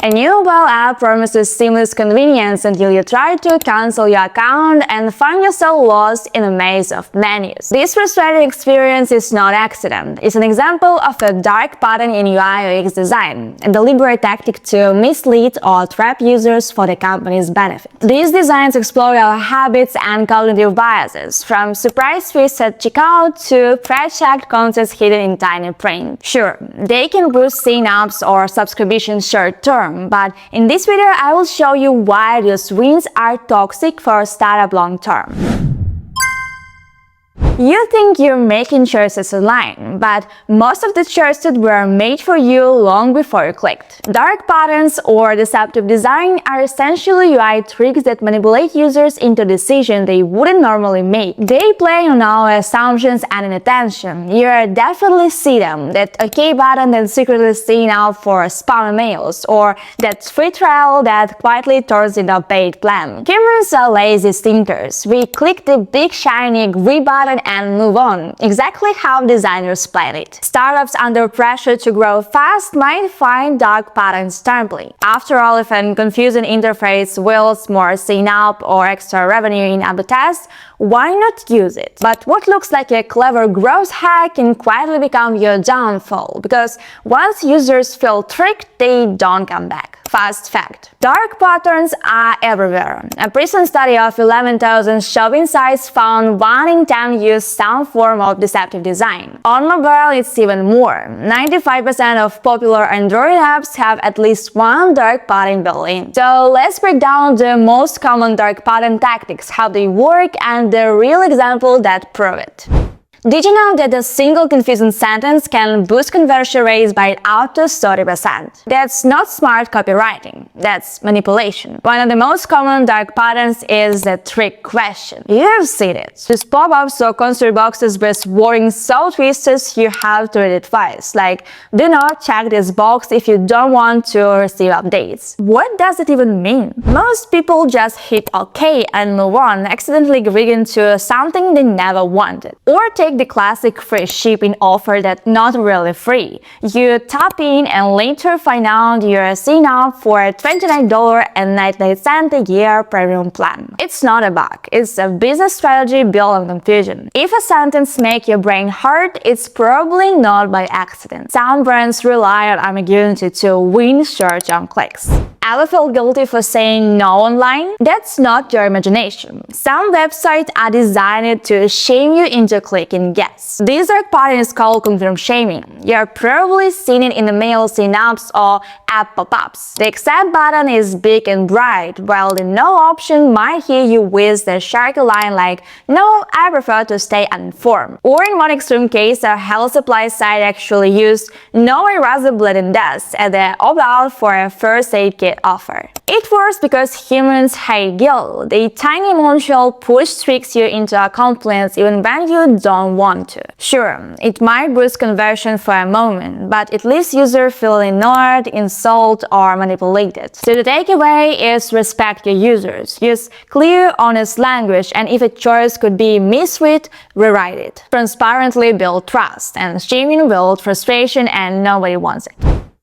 A new mobile app promises seamless convenience until you try to cancel your account and find yourself lost in a maze of menus. This frustrating experience is not an accident. It's an example of a dark pattern in UI/UX design, a deliberate tactic to mislead or trap users for the company's benefit. These designs explore our habits and cognitive biases, from surprise twists at checkout to pre-checked concepts hidden in tiny print. Sure, they can boost sign-ups or subscriptions short-term, but in this video I will show you why these wins are toxic for a startup long-term. You think you're making choices online, but most of the choices were made for you long before you clicked. Dark patterns or deceptive design are essentially UI tricks that manipulate users into decisions they wouldn't normally make. They play on our assumptions and inattention. You definitely see them, that OK button that secretly signs up for spam emails, or that free trial that quietly turns into a paid plan. Humans are lazy thinkers. We click the big shiny agree button and move on, exactly how designers planned it. Startups under pressure to grow fast might find dark patterns tempting. After all, if a confusing interface wills more sign-up or extra revenue in a test, why not use it? But what looks like a clever growth hack can quietly become your downfall, because once users feel tricked, they don't come back. Fast fact: dark patterns are everywhere. A recent study of 11,000 shopping sites found 1 in 10 use some form of deceptive design. On mobile, it's even more. 95% of popular Android apps have at least one dark pattern built in. So let's break down the most common dark pattern tactics, how they work, and the real example that prove it. Did you know that a single confusing sentence can boost conversion rates by up to 30%? That's not smart copywriting, that's manipulation. One of the most common dark patterns is the trick question. You have seen it. These pop-ups or consider boxes with warnings so twisted you have to read it twice, like, do not check this box if you don't want to receive updates. What does it even mean? Most people just hit OK and move on, accidentally agreeing to something they never wanted. Or take the classic free shipping offer that's not really free. You tap in and later find out you're signing up for a $29.99 a year premium plan. It's not a bug, it's a business strategy built on confusion. If a sentence makes your brain hurt, it's probably not by accident. Some brands rely on ambiguity to win short-term clicks. Ever feel guilty for saying no online? That's not your imagination. Some websites are designed to shame you into clicking yes. This dark pattern is called confirmshaming. You're probably seen it in the mail sign-ups or app pop-ups. The accept button is big and bright, while the no option might hear you with the shark line like, no, I prefer to stay uninformed. Or in one extreme case, a health supply site actually used no eraser blending dust as the opt-out for a first aid kit offer. It works because humans hate guilt. The tiny emotional push tricks you into a compliance even when you don't want to. Sure, it might boost conversion for a moment, but it leaves users feeling ignored, insulted, or manipulated. So the takeaway is respect your users. Use clear, honest language, and if a choice could be misread, rewrite it. Transparently build trust, and shaming build frustration, and nobody wants it.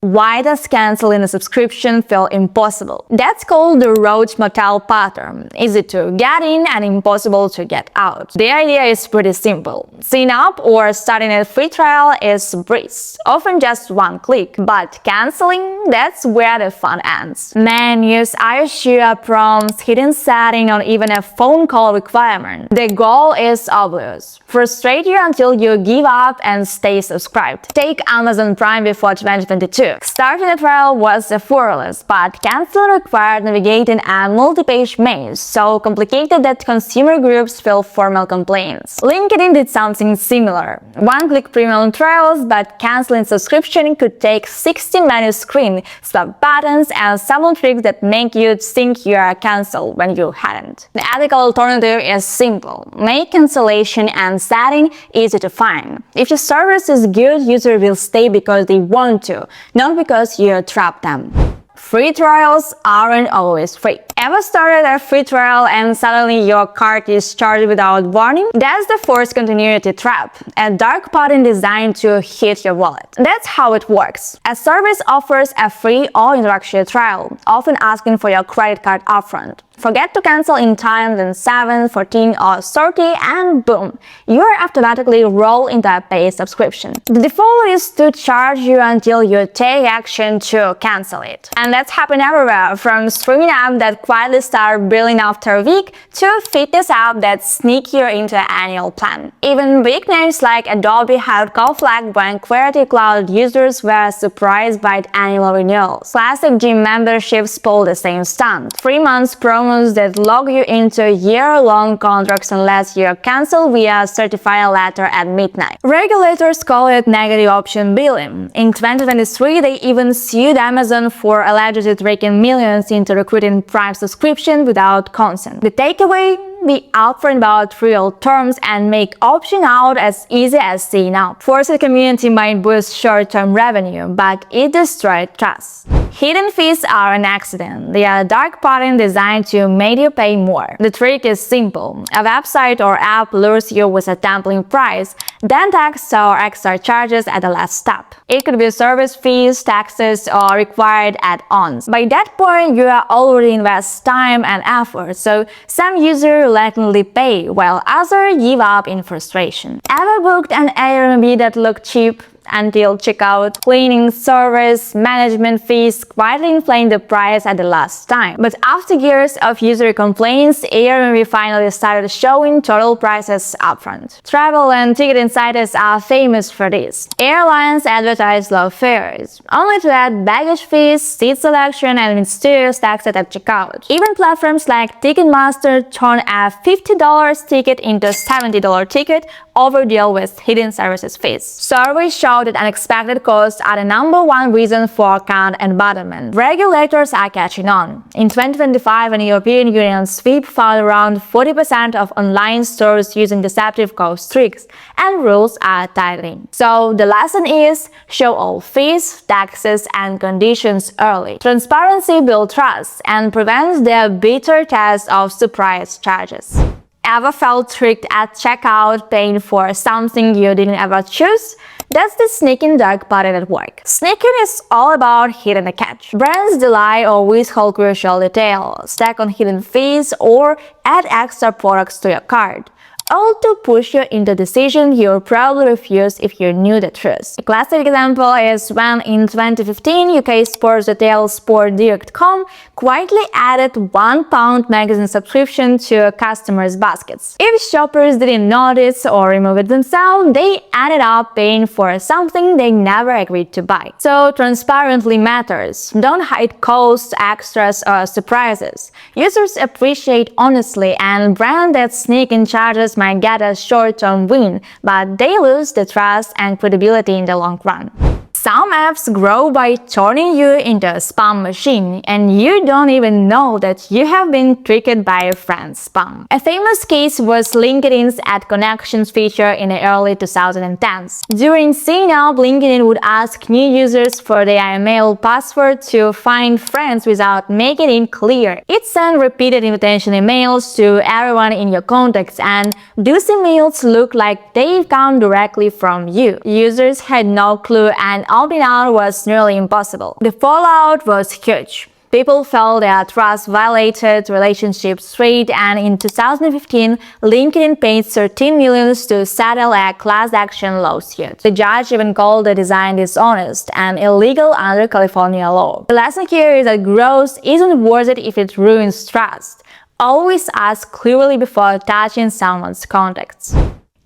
Why does canceling a subscription feel impossible? That's called the Roach Motel pattern. Easy to get in and impossible to get out. The idea is pretty simple. Sign up or starting a free trial is a breeze, often just one click. But canceling, that's where the fun ends. Menus, IOSHU prompts, hidden setting, or even a phone call requirement. The goal is obvious. Frustrate you until you give up and stay subscribed. Take Amazon Prime before 2022. Starting a trial was effortless, but canceling required navigating a multi-page maze so complicated that consumer groups filed formal complaints. LinkedIn did something similar. One-click premium trials, but canceling subscription could take 60 menu screen, swap buttons, and some tricks that make you think you are cancelled when you hadn't. The ethical alternative is simple. Make cancellation and setting easy to find. If your service is good, users will stay because they want to, not because you trap them. Free trials aren't always free. Ever started a free trial and suddenly your cart is charged without warning? That's the forced continuity trap, a dark pattern designed to hit your wallet. That's how it works. A service offers a free or introductory trial, often asking for your credit card upfront. Forget to cancel in time, then 7, 14 or 30 and boom, you are automatically rolled into a paid subscription. The default is to charge you until you take action to cancel it. And that's happened everywhere, from streaming apps that quietly start billing after a week to fitness apps that sneak you into an annual plan. Even big names like Adobe had conflict when Creative Cloud users were surprised by the annual renewals. Classic gym memberships pulled the same stunt. 3 months promos that log you into year-long contracts unless you cancel via certified letter at midnight. Regulators call it negative option billing. In 2023, they even sued Amazon for allegedly raking millions into recruiting Prime subscription without consent. The takeaway? Be upfront about real terms and make opting out as easy as seeing out. Forced community might boost short-term revenue, but it destroys trust. Hidden fees are an accident. They are a dark pattern designed to make you pay more. The trick is simple. A website or app lures you with a tempting price, then tax or extra charges at the last step. It could be service fees, taxes, or required add-ons. By that point, you are already invest time and effort, so some users reluctantly pay, while others give up in frustration. Ever booked an Airbnb that looked cheap? Until checkout, cleaning, service, management fees quietly inflate the price at the last time. But after years of user complaints, Airbnb finally started showing total prices upfront. Travel and ticket insiders are famous for this. Airlines advertise low fares, only to add baggage fees, seat selection, and mysterious taxes at checkout. Even platforms like Ticketmaster turn a $50 ticket into a $70 ticket over deal with hidden services fees. Surveys show that unexpected costs are the #1 reason for account abandonment. Regulators are catching on. In 2025, an European Union sweep found around 40% of online stores using deceptive cost tricks, and rules are tightening. So the lesson is, show all fees, taxes, and conditions early. Transparency builds trust and prevents the bitter test of surprise charges. Ever felt tricked at checkout, paying for something you didn't ever choose? That's the sneaking dark pattern at work. Sneaking is all about hidden a catch. Brands delay or withhold crucial details, stack on hidden fees, or add extra products to your cart, all to push you into a decision you'll probably refuse if you knew the truth. A classic example is when in 2015 UK sports retail Sportdirect.com quietly added £1 magazine subscription to customers' baskets. If shoppers didn't notice or remove it themselves, they ended up paying for something they never agreed to buy. So transparently matters. Don't hide costs, extras, or surprises. Users appreciate honesty, and brands that sneak in charges might get a short-term win, but they lose the trust and credibility in the long run. Some apps grow by turning you into a spam machine, and you don't even know that you have been tricked by a friend's spam. A famous case was LinkedIn's Add Connections feature in the early 2010s. During sign up, LinkedIn would ask new users for their email password to find friends without making it clear. It sent repeated invitation emails to everyone in your contacts, and those emails look like they come directly from you. Users had no clue, and opting out was nearly impossible. The fallout was huge. People felt their trust violated, relationships strayed, and in 2015, LinkedIn paid $13 million to settle a class action lawsuit. The judge even called the design dishonest and illegal under California law. The lesson here is that growth isn't worth it if it ruins trust. Always ask clearly before touching someone's contacts.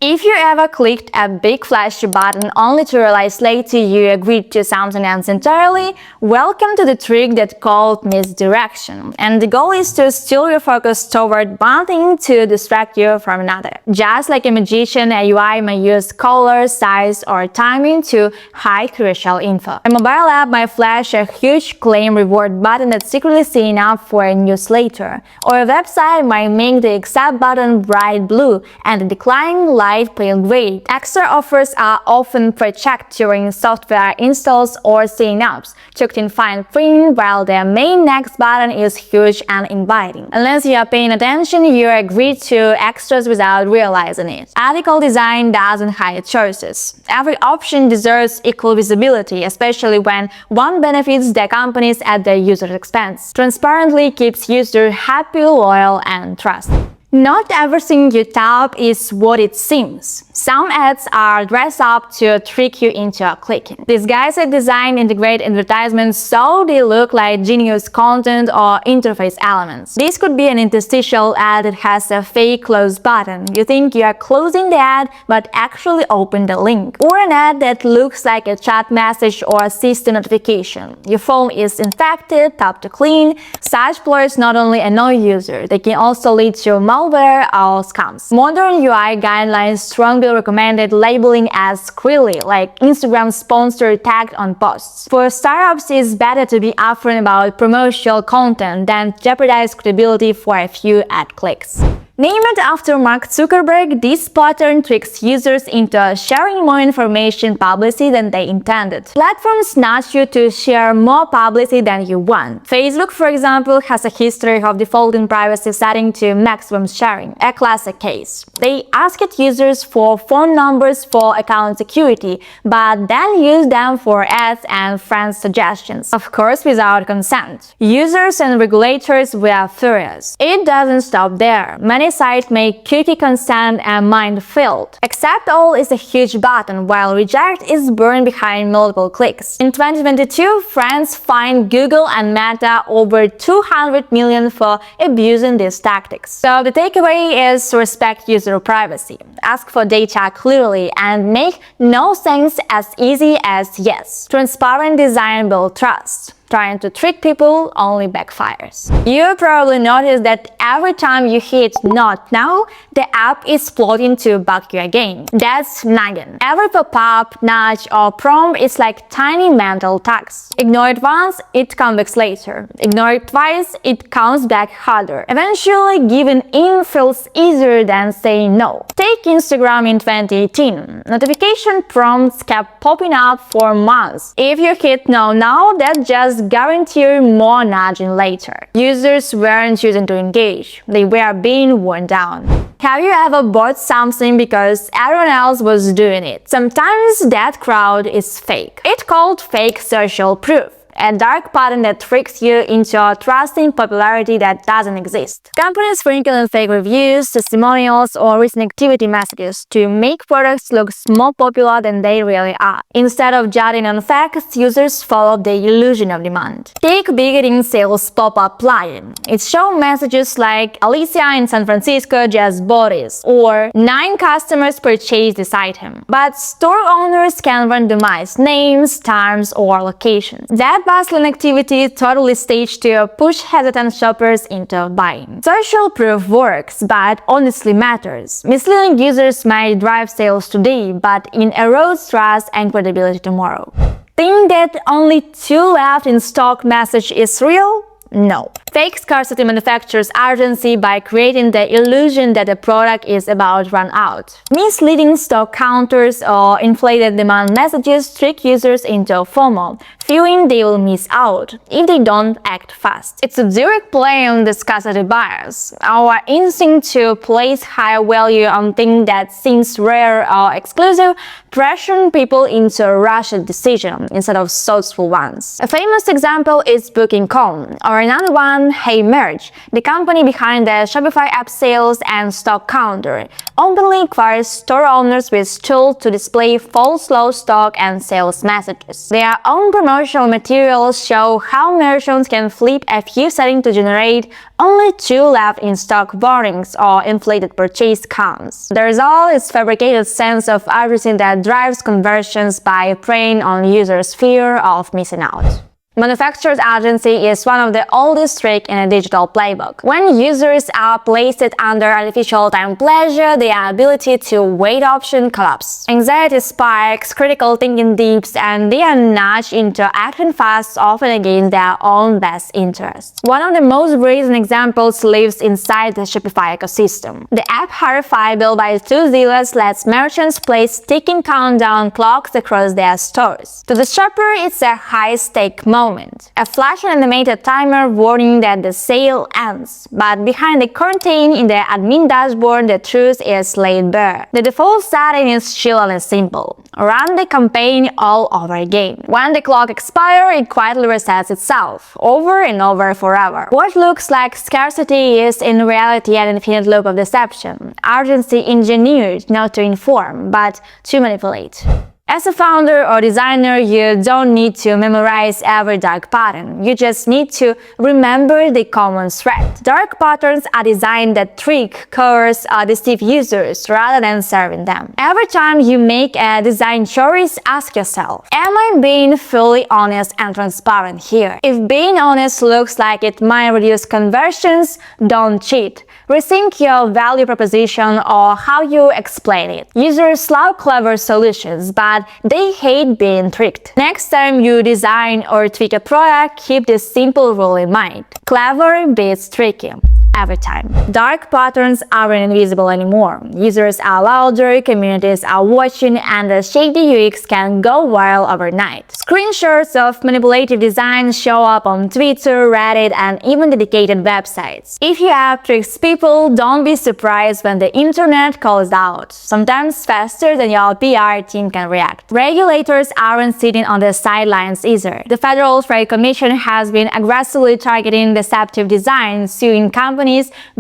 If you ever clicked a big flashy button only to realize later you agreed to something else entirely, welcome to the trick that's called misdirection. And the goal is to steer your focus toward one thing to distract you from another. Just like a magician, a UI may use color, size, or timing to hide crucial info. A mobile app might flash a huge claim reward button that's secretly seen up for a newsletter. Or a website might make the accept button bright blue and the decline light light pale gray. Extra offers are often pre-checked during software installs or sign-ups, tucked in fine print, while their main next button is huge and inviting. Unless you are paying attention, you agree to extras without realizing it. Ethical design doesn't hide choices. Every option deserves equal visibility, especially when one benefits the companies at the user's expense. Transparently keeps user happy, loyal, and trusted. Not everything you tap is what it seems. Some ads are dressed up to trick you into clicking. Disguised design integrate advertisements so they look like genius content or interface elements. This could be an interstitial ad that has a fake close button. You think you are closing the ad but actually open the link. Or an ad that looks like a chat message or a system notification. Your phone is infected, tap to clean. Such blurs not only annoy users, they can also lead to malware or scams. Modern UI guidelines strongly recommended labeling as squirrely, like Instagram sponsor tagged on posts. For startups, it's better to be upfront about promotional content than jeopardize credibility for a few ad clicks. Named after Mark Zuckerberg, this pattern tricks users into sharing more information publicly than they intended. Platforms nudge you to share more publicly than you want. Facebook, for example, has a history of defaulting privacy setting to maximum sharing, a classic case. They asked users for phone numbers for account security, but then used them for ads and friend suggestions, of course without consent. Users and regulators were furious. It doesn't stop there. Many sites make cookie consent a minefield. Accept all is a huge button, while reject is burned behind multiple clicks. In 2022, France fined Google and Meta over 200 million for abusing these tactics. So the takeaway is respect user privacy, ask for data clearly, and make no things as easy as yes. Transparent design builds trust. Trying to trick people only backfires. You probably noticed that every time you hit not now, the app is plotting to bug you again. That's nagging. Every pop-up, nudge, or prompt is like tiny mental tags. Ignore it once, it comes back later. Ignore it twice, it comes back harder. Eventually, giving in feels easier than saying no. Take Instagram in 2018. Notification prompts kept popping up for months. If you hit no now, that just guarantee more nudging later. Users weren't choosing to engage, they were being worn down. Have you ever bought something because everyone else was doing it? Sometimes that crowd is fake. It's called fake social proof. A dark pattern that tricks you into trusting popularity that doesn't exist. Companies sprinkle in fake reviews, testimonials, or recent activity messages to make products look more popular than they really are. Instead of judging on facts, users follow the illusion of demand. Take beginning sales pop-up line. It shows messages like Alicia in San Francisco just bought this, or 9 customers purchased this item. But store owners can randomize names, times, or locations. That bustling activity totally staged to push hesitant shoppers into buying. Social proof works, but honestly matters. Misleading users might drive sales today, but erodes trust and credibility tomorrow. Think that only 2 left in stock message is real? No. Fake scarcity manufactures urgency by creating the illusion that the product is about to run out. Misleading stock counters or inflated demand messages trick users into FOMO, fearing they will miss out if they don't act fast. It's a direct play on the scarcity bias. Our instinct to place high value on things that seems rare or exclusive pressure people into a rushed decision instead of thoughtful ones. A famous example is Booking.com, or another one, Hey Merge, the company behind the Shopify app sales and stock counter, openly acquires store owners with tools to display false low stock and sales messages. Their own promotional materials show how merchants can flip a few settings to generate only 2 left in stock warnings or inflated purchase counts. The result is fabricated sense of urgency that drives conversions by preying on users' fear of missing out. Manufacturer's urgency is one of the oldest tricks in a digital playbook. When users are placed under artificial time pressure, their ability to wait option collapses. Anxiety spikes, critical thinking dips, and they are nudged into acting fast, often against their own best interests. One of the most recent examples lives inside the Shopify ecosystem. The app Horify, built by two dealers, lets merchants place ticking countdown clocks across their stores. To the shopper, it's a high-stake moment. A flash animated timer warning that the sale ends. But behind the curtain in the admin dashboard, the truth is laid bare. The default setting is chill and simple. Run the campaign all over again. When the clock expires, it quietly resets itself, over and over forever. What looks like scarcity is in reality an infinite loop of deception. Urgency engineered not to inform, but to manipulate. As a founder or designer, you don't need to memorize every dark pattern. You just need to remember the common thread. Dark patterns are designed that trick, coerce, or deceive users rather than serving them. Every time you make a design choice, ask yourself, am I being fully honest and transparent here? If being honest looks like it might reduce conversions, don't cheat. Rethink your value proposition or how you explain it. Users love clever solutions, but they hate being tricked. Next time you design or tweak a product, keep this simple rule in mind. Clever beats tricky. Every time. Dark patterns aren't invisible anymore. Users are louder, communities are watching, and the shady UX can go viral overnight. Screenshots of manipulative designs show up on Twitter, Reddit, and even dedicated websites. If you have tricks people, don't be surprised when the internet calls out, sometimes faster than your PR team can react. Regulators aren't sitting on the sidelines either. The Federal Trade Commission has been aggressively targeting deceptive designs, suing companies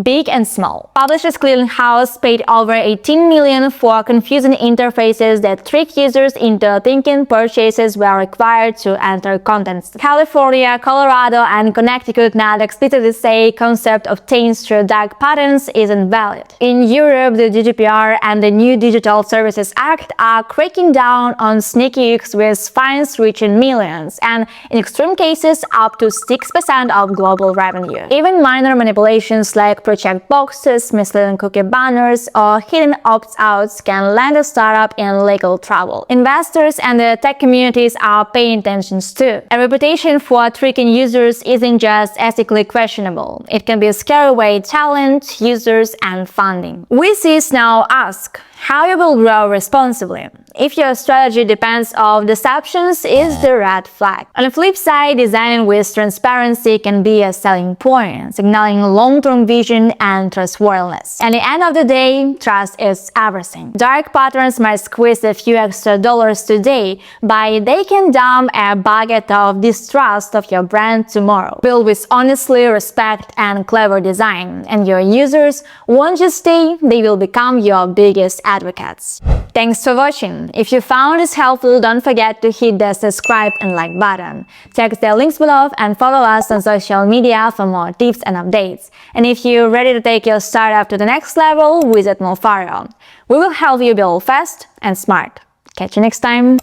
big and small. Publishers Clearinghouse paid over $18 million for confusing interfaces that trick users into thinking purchases were required to enter contents. California, Colorado, and Connecticut now explicitly say concept obtains through dark patterns isn't valid. In Europe, the GDPR and the new Digital Services Act are cracking down on sneaky UX with fines reaching millions, and in extreme cases up to 6% of global revenue. Even minor manipulations like pre-checked boxes, misleading cookie banners, or hidden opt-outs can land a startup in legal trouble. Investors and the tech communities are paying attention too. A reputation for tricking users isn't just ethically questionable. It can be scare away talent, users, and funding. VCs now ask how you will grow responsibly. If your strategy depends on deceptions, is the red flag. On the flip side, designing with transparency can be a selling point, signaling long-term vision and trustworthiness. At the end of the day, trust is everything. Dark patterns might squeeze a few extra dollars today, but they can dump a bucket of distrust of your brand tomorrow. Build with honesty, respect, and clever design, and your users won't just stay, they will become your biggest advocates. Thanks for watching. If you found this helpful, don't forget to hit the subscribe and like button. Check the links below and follow us on social media for more tips and updates. And if you're ready to take your startup to the next level, visit Molfar. We will help you build fast and smart. Catch you next time.